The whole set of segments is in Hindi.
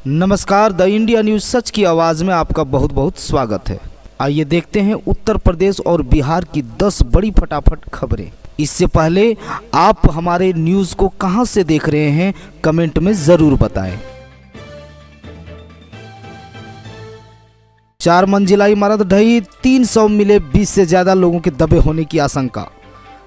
नमस्कार, द इंडिया न्यूज सच की आवाज़ में आपका बहुत बहुत स्वागत है। आइए देखते हैं उत्तर प्रदेश और बिहार की 10 बड़ी फटाफट खबरें। इससे पहले आप हमारे न्यूज़ को कहां से देख रहे हैं कमेंट में ज़रूर बताएं। 4 मंजिला इमारत ढही, 300 मिले 20 से ज़्यादा लोगों के दबे होने की आशंका।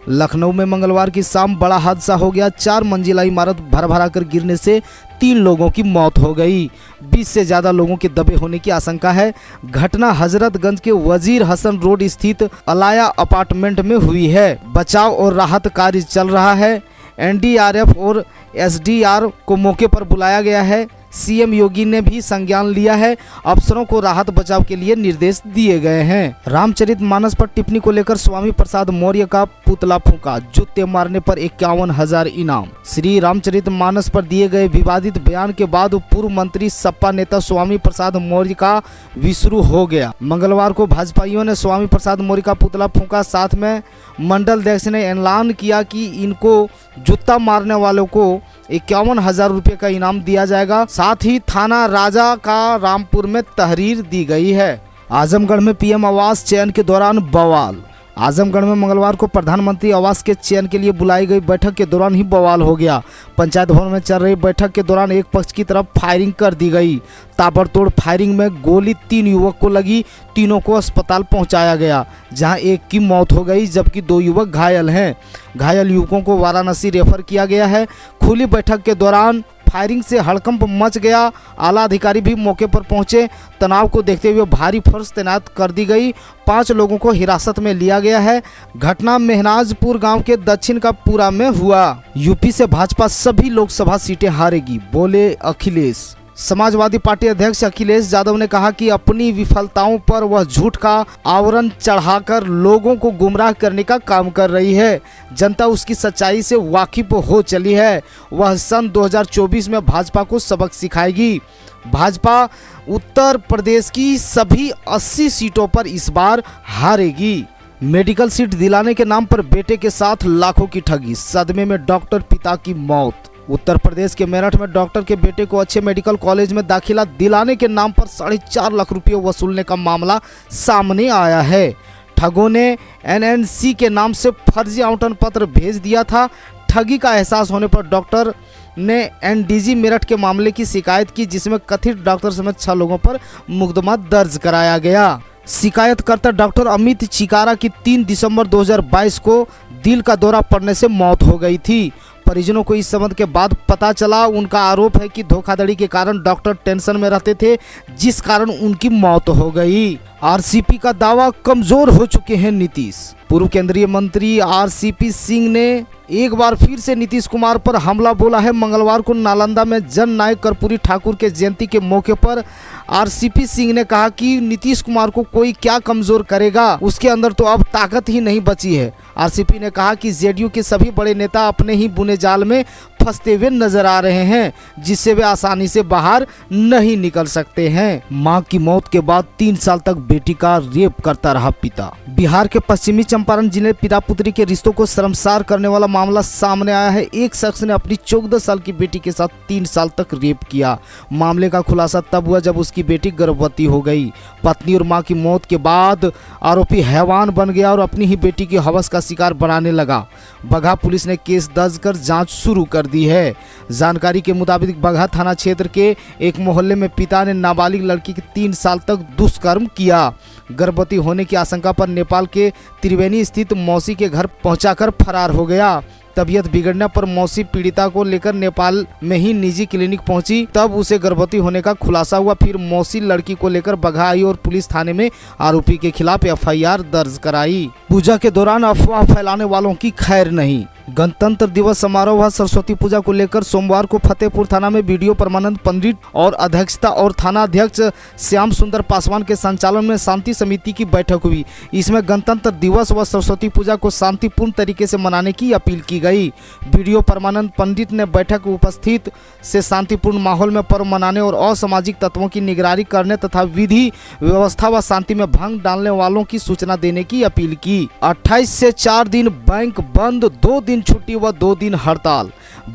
लखनऊ में मंगलवार की शाम बड़ा हादसा हो गया। 4 मंजिला इमारत भर कर गिरने से 3 लोगों की मौत हो गई। 20 से ज़्यादा लोगों के दबे होने की आशंका है। घटना हजरतगंज के वजीर हसन रोड स्थित अलाया अपार्टमेंट में हुई है। बचाव और राहत कार्य चल रहा है। एनडीआरएफ और एसडीआर को मौके पर बुलाया गया है। सीएम योगी ने भी संज्ञान लिया है। अफसरों को राहत बचाव के लिए निर्देश दिए गए हैं। रामचरितमानस पर टिप्पणी को लेकर स्वामी प्रसाद मौर्य का पुतला फूंका, जूते मारने पर 51,000 इनाम। श्री रामचरितमानस पर दिए गए विवादित बयान के बाद पूर्व मंत्री सपा नेता स्वामी प्रसाद मौर्य का विश्रू हो गया। मंगलवार को भाजपाइयों ने स्वामी प्रसाद मौर्य का पुतला फूंका। साथ में मंडल अध्यक्ष ने ऐलान किया कि इनको जूता मारने वालों को 51,000 रुपये का इनाम दिया जाएगा। साथ ही थाना राजा का रामपुर में तहरीर दी गई है। आजमगढ़ में पीएम आवास चयन के दौरान बवाल। आजमगढ़ में मंगलवार को प्रधानमंत्री आवास के चयन के लिए बुलाई गई बैठक के दौरान ही बवाल हो गया। पंचायत भवन में चल रही बैठक के दौरान एक पक्ष की तरफ फायरिंग कर दी गई। ताबड़तोड़ फायरिंग में गोली 3 युवक को लगी। तीनों को अस्पताल पहुंचाया गया, जहां एक की मौत हो गई जबकि 2 युवक घायल हैं। घायल युवकों को वाराणसी रेफर किया गया है। खुली बैठक के दौरान फायरिंग से हड़कंप मच गया। आला अधिकारी भी मौके पर पहुंचे। तनाव को देखते हुए भारी फोर्स तैनात कर दी गई। 5 लोगों को हिरासत में लिया गया है। घटना मेहनाजपुर गांव के दक्षिण का पूरा में हुआ। यूपी से भाजपा सभी लोकसभा सीटें हारेगी, बोले अखिलेश। समाजवादी पार्टी अध्यक्ष अखिलेश यादव ने कहा कि अपनी विफलताओं पर वह झूठ का आवरण चढ़ाकर लोगों को गुमराह करने का काम कर रही है। जनता उसकी सच्चाई से वाकिफ हो चली है। वह सन 2024 में भाजपा को सबक सिखाएगी। भाजपा उत्तर प्रदेश की सभी 80 सीटों पर इस बार हारेगी। मेडिकल सीट दिलाने के नाम पर बेटे के साथ लाखों की ठगी, सदमे में डॉक्टर पिता की मौत। उत्तर प्रदेश के मेरठ में डॉक्टर के बेटे को अच्छे मेडिकल कॉलेज में दाखिला दिलाने के नाम पर 4.5 लाख रुपये वसूलने का मामला सामने आया है। ठगों ने एनएनसी के नाम से फर्जी आवंटन पत्र भेज दिया था। ठगी का एहसास होने पर डॉक्टर ने एनडीजी मेरठ के मामले की शिकायत की, जिसमें कथित डॉक्टर समेत 6 लोगों पर मुकदमा दर्ज कराया गया। शिकायतकर्ता डॉक्टर अमित चिकारा की 3 दिसंबर 2022 को दिल का दौरा पड़ने से मौत हो गई थी। परिजनों को इस संबंध के बाद पता चला। उनका आरोप है कि धोखाधड़ी के कारण डॉक्टर टेंशन में रहते थे, जिस कारण उनकी मौत हो गई। आरसीपी का दावा, कमजोर हो चुके हैं नीतीश। पूर्व केंद्रीय मंत्री आरसीपी सिंह ने एक बार फिर से नीतीश कुमार पर हमला बोला है। मंगलवार को नालंदा में जन नायक कर्पूरी ठाकुर के जयंती के मौके पर आरसीपी सिंह ने कहा कि नीतीश कुमार को कोई क्या कमजोर करेगा, उसके अंदर तो अब ताकत ही नहीं बची है। आरसीपी ने कहा कि जेडीयू के सभी बड़े नेता अपने ही बुने जाल में फंसते हुए नजर आ रहे हैं, जिससे वे आसानी से बाहर नहीं निकल सकते हैं। मां की मौत के बाद 3 साल तक बेटी का रेप करता रहा पिता। बिहार के पश्चिमी चंपारण जिले पिता पुत्री के रिश्तों को शर्मसार करने वाला मामला सामने आया है। एक शख्स ने अपनी 14 साल की बेटी के साथ 3 साल तक रेप किया। मामले का खुलासा तब हुआ जब उसकी बेटी गर्भवती हो गई। पत्नी और मां की मौत के बाद आरोपी हैवान बन गया और अपनी ही बेटी की हवस का शिकार बनाने लगा। बगहा पुलिस ने केस दर्ज कर जांच शुरू कर दी है। जानकारी के मुताबिक बगहा थाना क्षेत्र के एक मोहल्ले में पिता ने नाबालिग लड़की के 3 साल तक दुष्कर्म किया। गर्भवती होने की आशंका पर नेपाल के त्रिवेणी स्थित मौसी के घर पहुंचाकर फरार हो गया। तबीयत बिगड़ने पर मौसी पीड़िता को लेकर नेपाल में ही निजी क्लिनिक पहुंची। तब उसे गर्भवती होने का खुलासा हुआ। फिर मौसी लड़की को लेकर बगहा आई और पुलिस थाने में आरोपी के खिलाफ एफआईआर दर्ज कराई। पूजा के दौरान अफवाह फैलाने वालों की खैर नहीं। गणतंत्र दिवस समारोह व सरस्वती पूजा को लेकर सोमवार को फतेहपुर थाना में बीडीओ परमानंद पंडित और अध्यक्षता और थाना अध्यक्ष श्याम सुंदर पासवान के संचालन में शांति समिति की बैठक हुई। इसमें गणतंत्र दिवस व सरस्वती पूजा को शांतिपूर्ण तरीके से मनाने की अपील की गई। बीडीओ परमानंद पंडित ने बैठक उपस्थित से शांतिपूर्ण माहौल में पर्व मनाने और असामाजिक तत्वों की निगरानी करने तथा विधि व्यवस्था व शांति में भंग डालने वालों की सूचना देने की अपील की। 28 से 4 दिन बैंक बंद, 2 दिन छुट्टी व 2 दिन हड़ताल।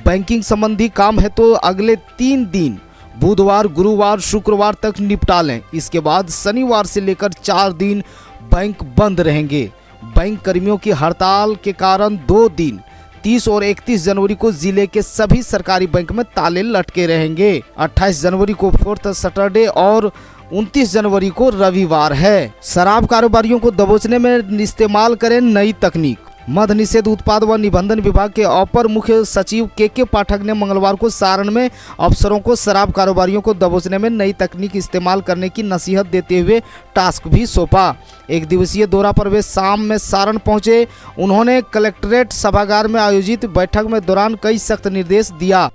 बैंकिंग संबंधी काम है तो अगले 3 दिन बुधवार, गुरुवार, शुक्रवार तक निपटा लें। इसके बाद शनिवार से लेकर 4 दिन बैंक बंद रहेंगे। बैंक कर्मियों की हड़ताल के कारण 2 दिन 30 और 31 जनवरी को जिले के सभी सरकारी बैंक में ताले लटके रहेंगे। 28 जनवरी को 4th सैटरडे और 29 जनवरी को रविवार है। शराब कारोबारियों को दबोचने में इस्तेमाल करें नई तकनीक। मद्य निषेध उत्पाद व निबंधन विभाग के अपर मुख्य सचिव के पाठक ने मंगलवार को सारण में अफसरों को शराब कारोबारियों को दबोचने में नई तकनीक इस्तेमाल करने की नसीहत देते हुए टास्क भी सौंपा। 1 दिवसीय दौरा पर वे शाम में सारण पहुंचे। उन्होंने कलेक्ट्रेट सभागार में आयोजित बैठक में दौरान कई सख्त निर्देश दिया।